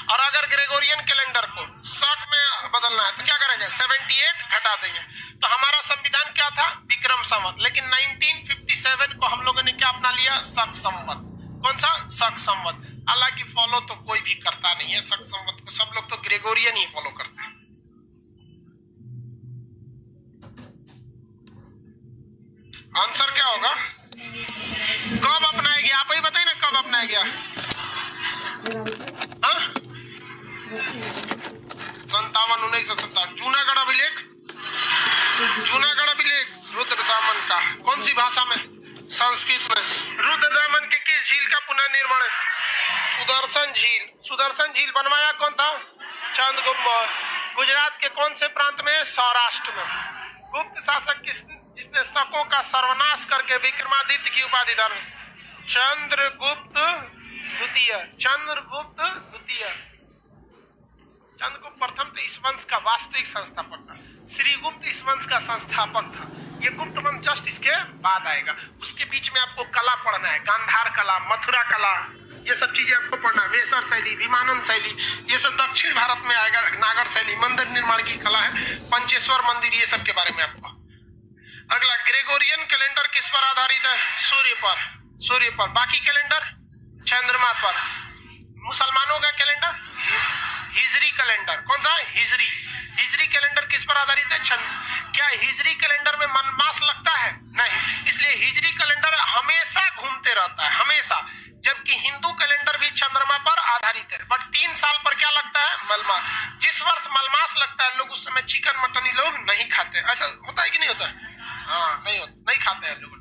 और अगर ग्रेगोरियन कैलेंडर को शक में बदलना है तो क्या करेंगे? 78 घटा देंगे। तो हमारा संविधान क्या था? विक्रम संवत। लेकिन 1957 को हम लोगों ने क्या अपना लिया? शक संवत। कौन सा? शक संवत। हालांकि फॉलो तो कोई भी करता नहीं है शक संवत को, सब लोग तो ग्रेगोरियन ही फॉलो करते हैं। आंसर क्या होगा? कब अपनाया गया? आप ही बताइए ना, कब अपनाया गया? 57 जूनागढ़ अभिलेख, जूनागढ़ अभिलेख रुद्रदामन का कौन सी भाषा में? संस्कृत में। रुद्रदामन के किस झील का पुनर्निर्माण? सुदर्शन झील। सुदर्शन झील बनवाया कौन था? चंद्रगुप्त मौर्य। गुजरात के कौन से प्रांत में? सौराष्ट्र में। गुप्त शासक जिसने शकों का सर्वनाश करके विक्रमादित्य की उपाधि धारण? चंद्रगुप्त द्वितीय। चंद्रगुप्त द्वितीय। चंद्रगुप्त प्रथम तो इस वंश का वास्तविक संस्थापक था। श्रीगुप्त इस वंश का संस्थापक था। ये गुप्त वंश जस्ट इसके बाद आएगा। उसके बीच में आपको कला पढ़ना है, गांधार कला, मथुरा कला, ये सब चीजें आपको पढ़ना है। वेसर शैली, विमानन शैली, ये सब दक्षिण भारत में आएगा। नागर शैली, मंदिर निर्माण की कला है, पंचेश्वर मंदिर, ये सब के बारे में आपको। अगला, ग्रेगोरियन कैलेंडर किस पर आधारित है? सूर्य पर। सूर्य पर। बाकी कैलेंडर चंद्रमा पर। मुसलमानों का कैलेंडर हिजरी कैलेंडर। कौन सा? हिजरी। हिजरी कैलेंडर किस पर आधारित है? चंद्र। क्या हिजरी कैलेंडर में मनमास लगता है? नहीं। इसलिए हिजरी कैलेंडर हमेशा घूमते रहता है, हमेशा। जबकि हिंदू कैलेंडर भी चंद्रमा पर आधारित है, बट 3 साल पर क्या लगता है? मलमास। जिस वर्ष मलमास लगता है लोग उस समय चिकन मटन लोग नहीं खाते। ऐसा होता है कि नहीं होता? हाँ, नहीं होता, नहीं खाते हैं लोग।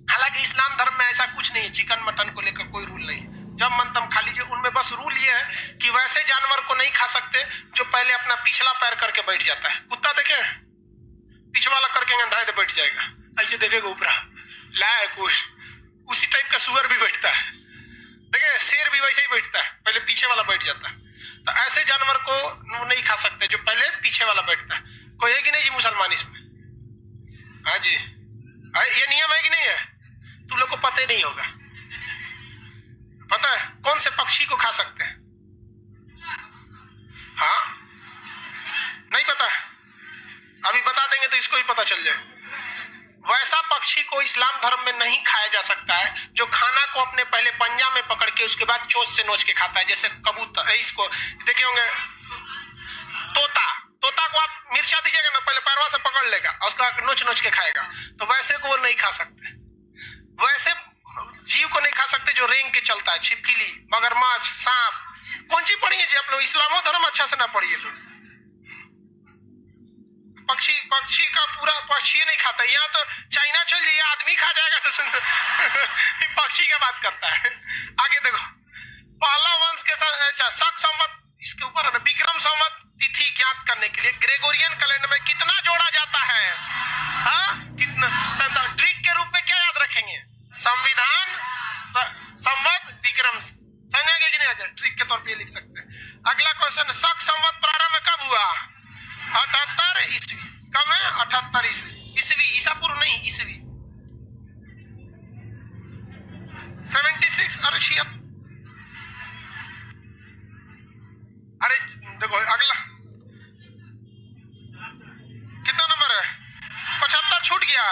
हालांकि इस्लाम धर्म में ऐसा कुछ नहीं है, चिकन मटन को लेकर कोई रूल नहीं है। जब मन तब खा लीजिए। उनमें बस रूल ये है कि वैसे जानवर को नहीं खा सकते जो पहले अपना पिछला पैर करके बैठ जाता है। कुत्ता देखे पिछवा वाला करके अंधाए बैठ जाएगा, ऐसे देखेगा ऊपरा लाए कुछ, उसी टाइप का सुअर भी बैठता है। देखे शेर भी वैसे ही बैठता है, पहले पीछे वाला बैठ जाता है। तो ऐसे जानवर को नहीं खा सकते जो पहले पीछे वाला बैठता है। कोई है कि नहीं जी मुसलमान इसमें? हाँ जी, ये नियम है कि नहीं है? तुम लोग को पता ही नहीं होगा। पता है कौन से पक्षी को खा सकते हैं? हाँ, नहीं पता? अभी बता देंगे तो इसको ही पता चल जाए। वैसा पक्षी को इस्लाम धर्म में नहीं खाया जा सकता है जो खाना को अपने पहले पंजा में पकड़ के उसके बाद चोंच से नोच के खाता है। जैसे कबूतर, इसको देखे होंगे तोता। तोता को आप मिर्चा दीजिएगा ना, पहले पैरवा से पकड़ लेगा और उसका नोच नोच के खाएगा। तो वैसे को वो नहीं खा सकते। वैसे जीव को नहीं खा सकते जो रेंग के चलता है, छिपकली, मगरमच्छ, सांप। कौन सी पढ़िए जी आप लोग? इस्लामो धर्म अच्छा से ना पढ़िए लोग। पक्षी का पूरा पक्षी नहीं खाता। यहाँ तो चाइना चल जाइए, आदमी खा जाएगा से सुन पक्षी का बात करता है। आगे देखो, पहला वंश के साथ शक संवत, इसके ऊपर है विक्रम संवत तिथि ज्ञात करने के लिए ग्रेगोरियन कैलेंडर में कितना जोड़ा जाता है? हाँ, कितना? ट्रिक के रूप में क्या याद रखेंगे? संविधान शक संवत प्रारंभ कब हुआ? 78 ईस्वी। कब है? 78 ईस्वी। ईसा पूर्व नहीं, ईस्वी। 76 और 76। अरे देखो अगला कितना नंबर है? 75 छूट गया।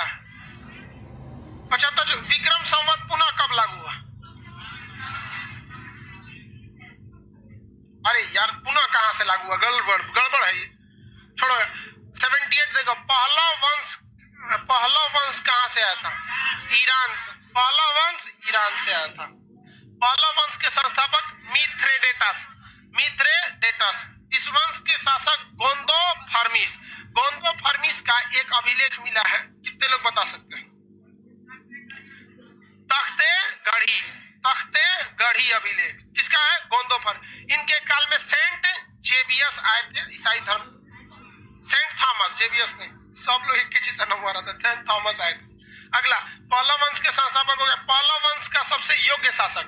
75 विक्रम संवत पुनः कब लागू हुआ? अरे यार पुनः कहां से लागू हुआ? गड़बड़ है ये, छोड़ो। 78 देखो, पहला वंश कहां से आया था? ईरान से। पहला वंश ईरान से आया था। पहला वंश के संस्थापक मिथ्रेडेटस। इस वंश के शासक गोंदो फर्मिस का एक अभिलेख मिला है। कितने लोग बता सकते हैं? तख्ते गढ़ी अभिलेख किसका है? गोंदो इनके काल में सेंट जेवियस आए थे ईसाई धर्म। सेंट थॉमस, जेवियस नहीं, सब लोग एक चीज से नाम रहा था, सेंट थॉमस आए थे। अगला पहला वंश के संस्थापक हो गया। पहला वंश का सबसे योग्य शासक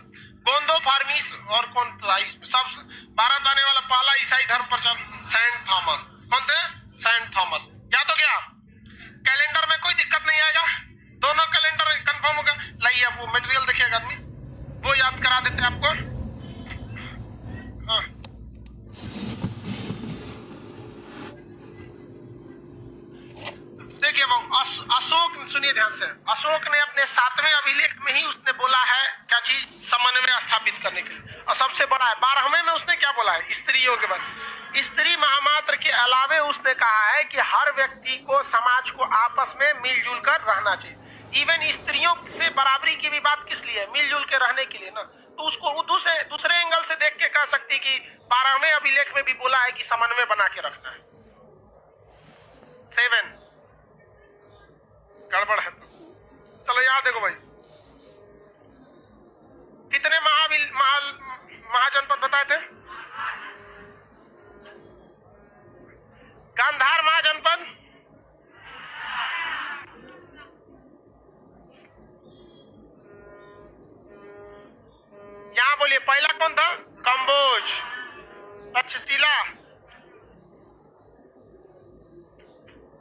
गोंदो फर्मिस। और कौन था इसमें सबसे भारत आने वाला पहला ईसाई धर्म प्रचार? Saint Thomas. कौन थे? Saint Thomas. याद हो गया? कैलेंडर में कोई दिक्कत नहीं आएगा, दोनों कैलेंडर कंफर्म हो गया। लाइए वो मटेरियल देखिएगा आदमी, वो याद करा देते हैं आपको। हाँ देखिए वो अशोक, सुनिए ध्यान से। अशोक ने अपने 7वें अभिलेख में ही उसने बोला है क्या चीज? समन्वय स्थापित करने के लिए। और सबसे बड़ा है 12वें में उसने क्या बोला है? स्त्रियों के बारे। स्त्री महामात्र के अलावे उसने कहा है कि हर व्यक्ति को, समाज को आपस में मिलजुल कर रहना चाहिए। इवन स्त्रियों से बराबरी की भी बात किस लिए? मिलजुल के रहने के लिए ना। तो उसको वो दूसरे एंगल से देख के कह सकती कि 12वें अभिलेख में भी बोला है कि समन्वय बना के रखना है। 7 गड़बड़ है तो चलो याद देखो भाई। कितने महाजनपद बताए थे? गांधार महाजनपद, यहां बोलिए पहला कौन था? कंबोज, तक्षशिला।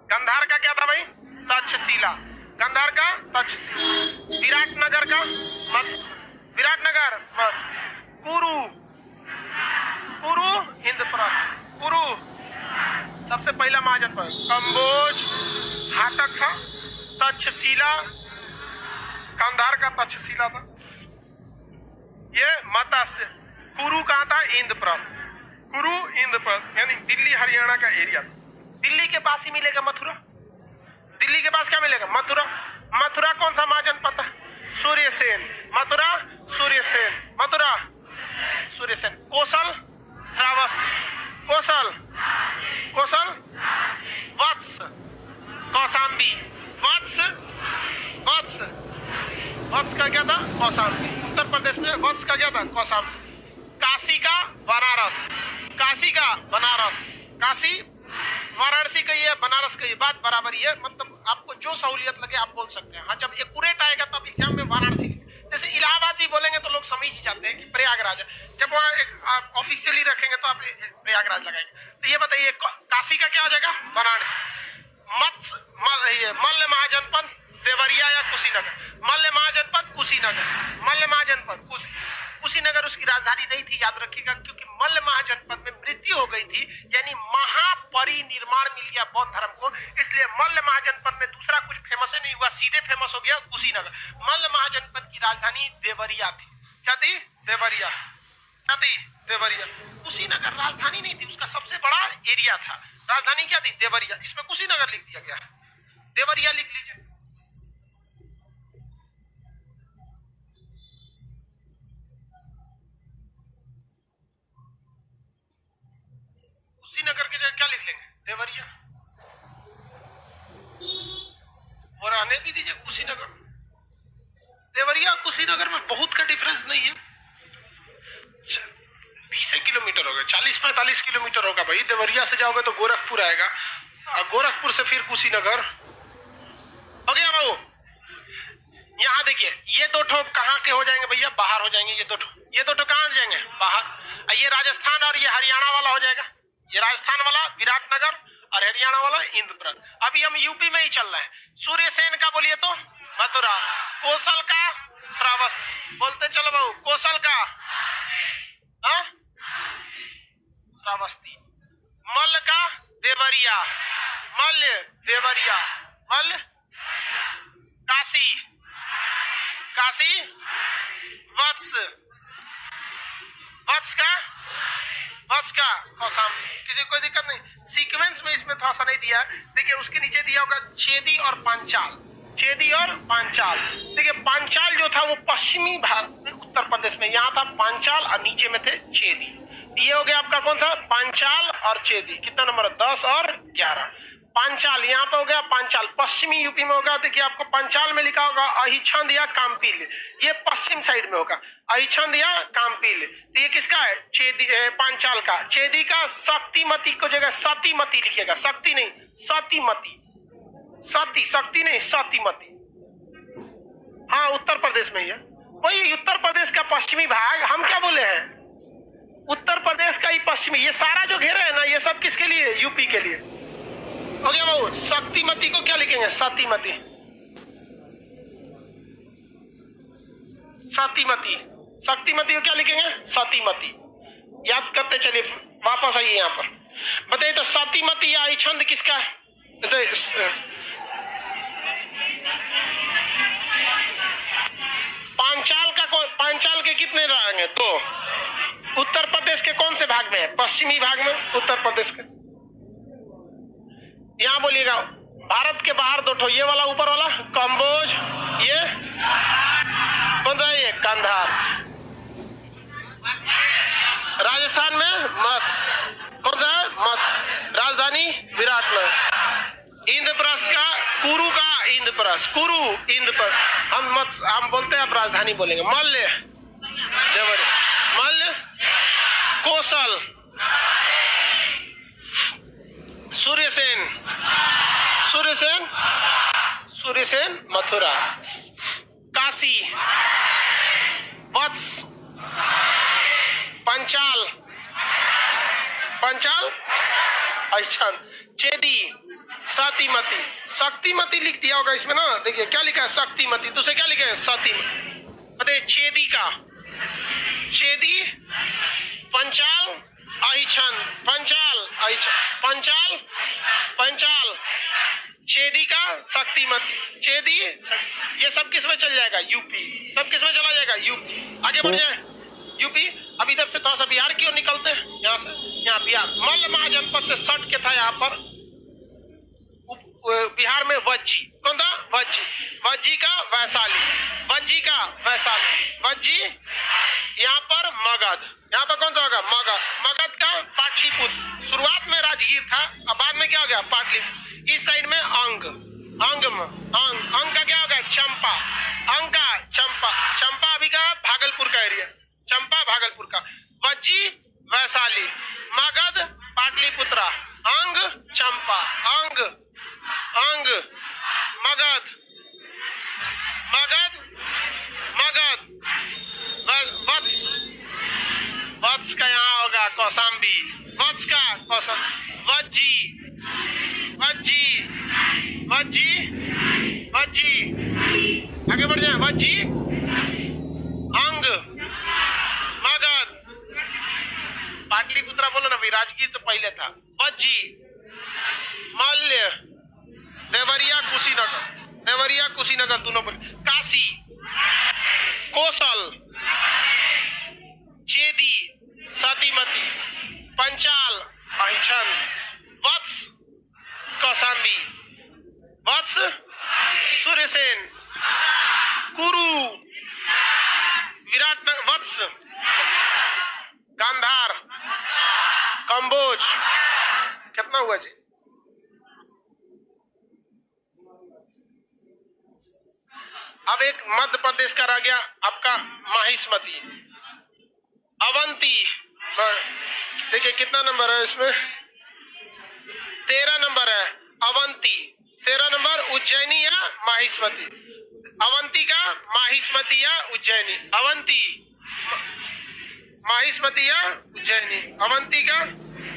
गंधार का क्या था भाई? तक्षशिला। गंधार का तक्षशिला। विराटनगर का विराटनगर कुरु इंद्रप्रस्थ। कुरु सबसे पहला महाजनपद। कंबोज हाटक था। तक्षशिला, गांधार का तक्षशिला था। ये मत्स्य। कुरु कहाँ था? इंद्रप्रस्थ। कुरु इंद्रप्रस्थ यानी दिल्ली हरियाणा का एरिया। दिल्ली के पास ही मिलेगा मथुरा। दिल्ली के पास क्या मिलेगा? मथुरा। मथुरा कौन सा महाजनपद है? सूर्यसेन। मथुरा सूर्यसेन। मथुरा सूर्यसेन। कोसल श्रावस्ती। कोसल वत्स कौशाम्बी। वत्स का क्या था? कौशाम्बी। उत्तर प्रदेश में वत्स का क्या था? कौशाम्बी। काशी का बनारस। काशी वाराणसी का ये, बनारस का ये, बात बराबर ही है। मतलब आपको जो सहूलियत लगे आप बोल सकते हैं। हाँ जब एक्यूरेट आएगा तब एग्जाम में वाराणसी, जैसे इलाहाबाद भी बोलेंगे तो लोग समझ ही जाते हैं कि प्रयागराज है। जब वहाँ ऑफिशियली रखेंगे तो आप प्रयागराज लगाएंगे। तो ये बताइए काशी का क्या हो जाएगा? वाराणसी। मल्ल महाजनपद देवरिया या कुशीनगर? मल्ल महाजनपद कुशीनगर। कुशीनगर उसकी राजधानी नहीं थी, याद रखिएगा, क्योंकि मल्ल महाजनपद में मृत्यु हो गई थी, यानी महापरिनिर्वाण मिल गया बौद्ध धर्म को। इसलिए मल्ल महाजनपद में दूसरा कुछ फेमस नहीं हुआ, सीधे फेमस हो गया कुशीनगर। मल्ल महाजनपद की राजधानी देवरिया थी। क्या थी? देवरिया। क्या थी? देवरिया। कुशीनगर राजधानी नहीं थी, उसका सबसे बड़ा एरिया था। राजधानी क्या थी? देवरिया। इसमें कुशीनगर लिख दिया गया, देवरिया लिख लीजिए। कुशीनगर के जगह क्या लिख लेंगे? देवरिया। और आने भी दीजिए कुशीनगर। देवरिया कुशीनगर में बहुत का डिफरेंस नहीं है, 20 किलोमीटर होगा, 40-45 किलोमीटर होगा भाई। देवरिया से जाओगे तो गोरखपुर आएगा, और गोरखपुर से फिर कुशीनगर हो गया बाबू। यहाँ देखिए ये दो ठोप कहाँ के हो जाएंगे भैया? बाहर हो जाएंगे। ये दो ठोप कहाँ हो जाएंगे? बाहर। ये राजस्थान और ये हरियाणा वाला हो जाएगा। ये राजस्थान वाला विराटनगर और हरियाणा वाला इंद्रप्रस्थ। अभी हम यूपी में ही चल रहे हैं। सूर्यसेन का बोलिए तो मथुरा, कौशल का श्रावस्ती, बोलते चलो बाबू, कौशल का श्रावस्ती, मल्ल का देवरिया, मल्ल देवरिया, मल्ल काशी, काशी वत्स, वत्स का कौशाम्बी। किसी कोई दिक्कत नहीं, सीक्वेंस में इसमें थोड़ा सा नहीं दिया। देखिए उसके नीचे दिया होगा चेदी और पांचाल, चेदी और पांचाल। देखिए पांचाल जो था वो पश्चिमी भारत में उत्तर प्रदेश में, यहाँ था पांचाल और नीचे में थे चेदी। ये हो गया आपका कौन सा, पांचाल और चेदी। कितना नंबर, 10 और 11। पांचाल यहाँ पे हो गया, पांचाल पश्चिमी यूपी में होगा। देखिए आपको पांचाल में लिखा होगा अहिछंद या काम्पील, ये पश्चिम साइड में होगा, अहिछंद या काम्पील। तो ये किसका है, चेदी, पांचाल का। चेदी का शक्तिमती को जगह सतीमती लिखिएगा, शक्ति नहीं सतीमती, सती शक्ति नहीं सतीमती। हाँ उत्तर प्रदेश में है, वही उत्तर प्रदेश का पश्चिमी भाग। हम क्या बोले हैं, उत्तर प्रदेश का ही पश्चिमी। ये सारा जो घेरा है ना, ये सब किसके लिए, यूपी के लिए। हो गया बाबू। शक्तिमती को क्या लिखेंगे, सतीमती, सतीमती। शक्तिमती को क्या लिखेंगे, सतीमती। याद करते चलिए, वापस आइए यहाँ पर। बताइए तो सतीमती या अहिछंद किसका है, पांचाल का। पांचाल के कितने रंग है, तो उत्तर प्रदेश के कौन से भाग में है, पश्चिमी भाग में उत्तर प्रदेश के। यहां बोलिएगा भारत के बाहर दो ठो, ये वाला ऊपर वाला कम्बोज, ये कौन सा है, ये कंधार। राजस्थान में मत्स्य, कौन सा है, मत्स्य। राजधानी विराटनगर। इंद्रप्रस्थ का कुरु का इंद्रप्रस्थ, कुरु इंद्रप्रस्थ। हम बोलते हैं, आप राजधानी बोलेंगे। मल्ल देवरी, मल्ल कौशल, सूर्यसेन, सूर्यसेन, सूर्यसेन मथुरा, काशी वत्स, पंचाल, पंचाल अहिछंद, चेदी, सतीमती। शक्तिमती लिख दिया होगा इसमें ना, देखिए क्या लिखा है, शक्तिमती। दूसरे क्या लिखा है, सतीमती। बताइए चेदी का, चेदी पंचाल अहिछंद, पंचाल अहिछंद, पंचाल पंचाल, चेदी का शक्तिमती, चेदी। ये सब किस में चल जाएगा, यूपी। सब किस में चला जाएगा, यूपी। आगे बढ़ जाए यूपी। अब इधर से थोड़ा सा बिहार की ओर निकलते हैं, यहाँ से, यहाँ बिहार मल्ल महाजनपद से सट के था यहाँ पर बिहार में वज्जी। कौन था, वज्जी। वज्जी का वैशाली, वज्जी का वैशाली, वज्जी। यहाँ पर मगध, यहाँ पर कौन सा होगा, मगध। मगध का पाटलिपुत्र। शुरुआत में राजगीर था, अब बाद में क्या हो गया, पाटलिपुत्र। इस साइड में अंग, अंग का क्या होगा, चंपा, अंग का चंपा। चंपा अभी का भागलपुर का एरिया, चंपा भागलपुर का। वज्जी वैशाली, मगध पाटलिपुत्रा, अंग चंपा, अंग अंग मगध, मगध मगध, वत्स, वत्स का यहाँ होगा कौशाम्बी, वत्स का कौशाम्बी। वज्जी, वज्जी, वज्जी, वज्जी। आगे बढ़ जाए, वज्जी, अंग, मगध, पाटलिपुत्रा बोलो ना भाई, राजगीर तो पहले था। वज्जी, मल्ल, देवरिया कुशीनगर, देवरिया कुशीनगर दोनों बोले। काशी, कौशल, चेदी, सतीमती, पंचाल अहिछंद, वत्स कौशाम्बी, वत्स सूर्यसेन, कुरु विराटनगर, वत्स गांधार, कम्बोज। कितना हुआ जी, अब एक मध्य प्रदेश का रह गया आपका माहिष्मती, अवंती। देखिए कितना नंबर है इसमें, 13 नंबर है अवंती। 13 नंबर उज्जैनी या माहिष्मती, अवंती का माहिष्मती या उज्जैनी, अवंती माहिष्मती या उज्जैनी, अवंती का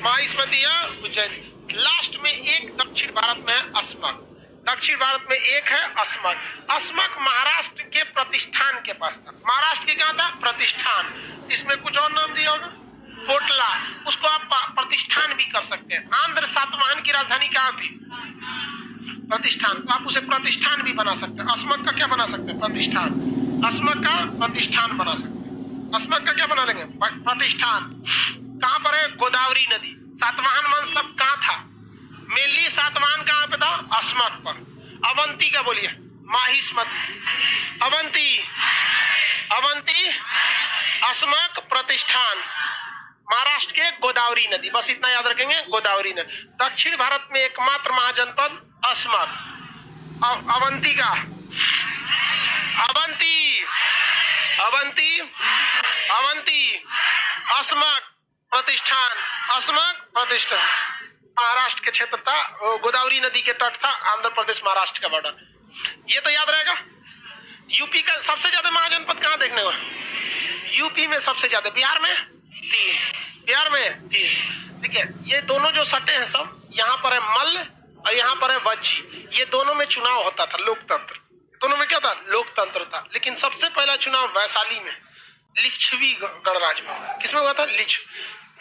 माहिष्मती है उज्जैनी। लास्ट में एक दक्षिण भारत में है अस्मक। दक्षिण भारत में एक है अस्मक। अस्मक महाराष्ट्र के प्रतिष्ठान के पास था। महाराष्ट्र के क्या था? प्रतिष्ठान। इसमें कुछ और नाम दिया होगा, कोटला, उसको आप प्रतिष्ठान भी कर सकते हैं। आंध्र सातवाहन की राजधानी क्या थी? प्रतिष्ठान। तो आप उसे प्रतिष्ठान भी बना सकते हैं। अस्मक का क्या बना सकते हैं? प्रतिष्ठान। अस्मक का प्रतिष्ठान बना सकते हैं। अस्मक का क्या बना लेंगे? प्रतिष्ठान। कहां पर है? गोदावरी नदी। सातवाहन वंश सब कहां था? मेनली सातवाहन कहां पे था? अस्मक पर। अवंती का बोलिए? माहिष्मती, अवंती, अवंती, अस्मक, प्रतिष्ठान। महाराष्ट्र के गोदावरी नदी, बस इतना याद रखेंगे, गोदावरी नदी। दक्षिण भारत में एकमात्र महाजनपद अस्मक। अवंती का, अवंती, अवंती, अवंती, अस्मक, प्रतिष्ठान, अस्मक, प्रतिष्ठान। महाराष्ट्र के क्षेत्र था, गोदावरी नदी के तट था, आंध्र प्रदेश महाराष्ट्र का बॉर्डर। ये तो याद रहेगा। यूपी का सबसे ज्यादा महाजनपद कहां देखने को? यूपी में सबसे ज्यादा। बिहार में 3, बिहार में 3। ठीक है, ये दोनों जो सटे हैं सब, यहाँ पर है मल्ल और यहाँ पर है वज्जी। ये दोनों में चुनाव होता था, लोकतंत्र। दोनों में क्या था? लोकतंत्र था। लेकिन सबसे पहला चुनाव वैशाली में, लिच्छवी गणराज्य में। किसमें हुआ था? लिच्छ।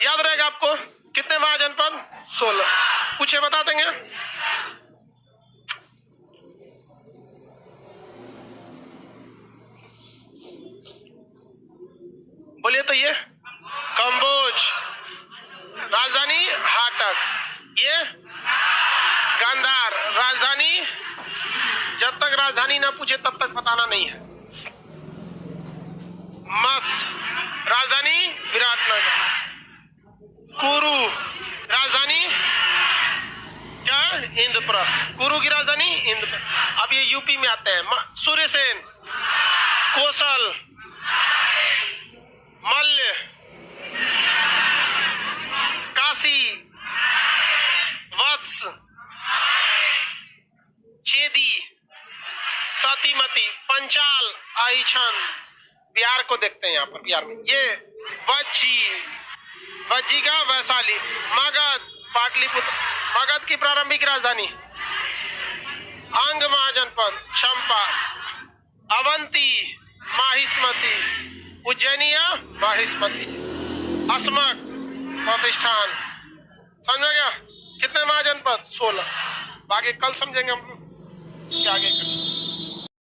याद रहेगा आपको। कितने महाजनपद? 16। पूछे बता देंगे। बोलिए तो ये कंबोज, राजधानी हाटक, ये गांधार, राजधानी, जब तक राजधानी ना पूछे तब तक बताना नहीं है। मत्स्य, राजधानी विराटनगर। कुरु, राजधानी क्या? इंद्रप्रस्थ। कुरु की राजधानी इंद्रप्रस्थ। अब ये यूपी में आते हैं। सूर्यसेन, कौशल, मल्ल, काशी, वत्स, चेदी, सतीमती, पंचाल, आइछन। बिहार को देखते हैं। यहाँ पर बिहार में ये वज्जी, वज्जी का वैशाली, मगध, पाटलिपुत्र। मगध की प्रारंभिक राजधानी अंग महाजनपद चंपा, अवंती, माहिष्मती, उज्जैनिया, माहिष्मती, अस्मक, प्रतिष्ठान। समझ गया? कितने महाजनपद? 16। बाकी कल समझेंगे हम लोग। आगे